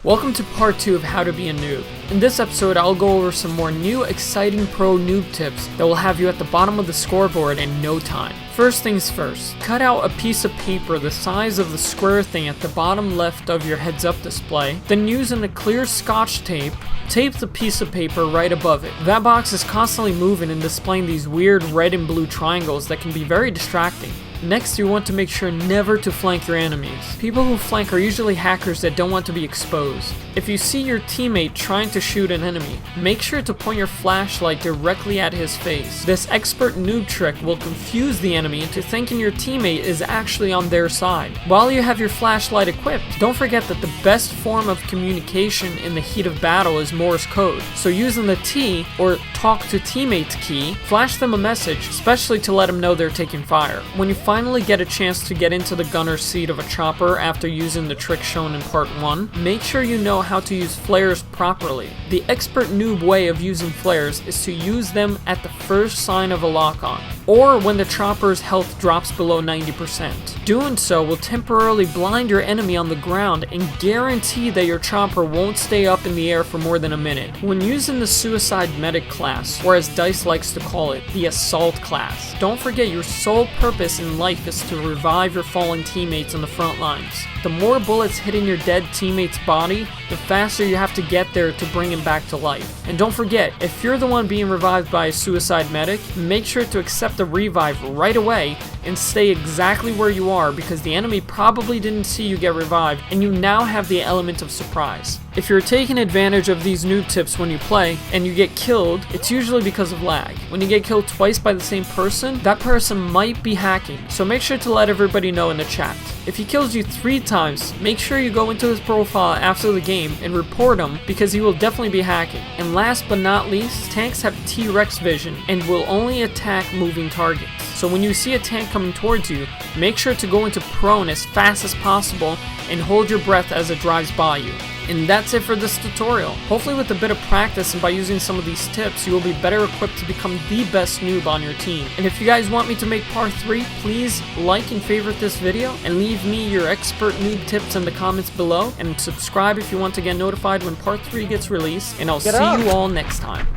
Welcome to part 2 of How to Be a Noob. In this episode, I'll go over some more new exciting pro noob tips that will have you at the bottom of the scoreboard in no time. First things first, cut out a piece of paper the size of the square thing at the bottom left of your heads up display, then using a clear scotch tape, tape the piece of paper right above it. That box is constantly moving and displaying these weird red and blue triangles that can be very distracting. Next, you want to make sure never to flank your enemies. People who flank are usually hackers that don't want to be exposed. If you see your teammate trying to shoot an enemy, make sure to point your flashlight directly at his face. This expert noob trick will confuse the enemy into thinking your teammate is actually on their side. While you have your flashlight equipped, don't forget that the best form of communication in the heat of battle is Morse code. So using the T, or talk to teammates key, flash them a message, especially to let them know they're taking fire. When you finally get a chance to get into the gunner's seat of a chopper after using the trick shown in part 1, make sure you know how to use flares properly. The expert noob way of using flares is to use them at the first sign of a lock-on, or when the chopper's health drops below 90%. Doing so will temporarily blind your enemy on the ground and guarantee that your chopper won't stay up in the air for more than a minute. When using the suicide medic class, or as DICE likes to call it, the assault class, don't forget your sole purpose in life is to revive your fallen teammates on the front lines. The more bullets hitting your dead teammate's body, the faster you have to get there to bring him back to life. And don't forget, if you're the one being revived by a suicide medic, make sure to accept the revive right away and stay exactly where you are, because the enemy probably didn't see you get revived and you now have the element of surprise. If you're taking advantage of these noob tips when you play and you get killed, it's usually because of lag. When you get killed twice by the same person, that person might be hacking, so make sure to let everybody know in the chat. If he kills you 3 times, make sure you go into his profile after the game and report him, because he will definitely be hacking. And last but not least, tanks have T-Rex vision and will only attack moving targets. So when you see a tank coming towards you, make sure to go into prone as fast as possible and hold your breath as it drives by you. And that's it for this tutorial. Hopefully with a bit of practice and by using some of these tips, you will be better equipped to become the best noob on your team. And if you guys want me to make part 3, please like and favorite this video and leave me your expert noob tips in the comments below, and subscribe if you want to get notified when part 3 gets released, and I'll see you all next time.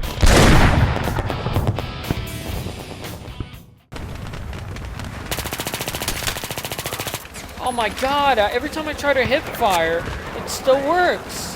Oh my god, every time I try to hip fire, it still works.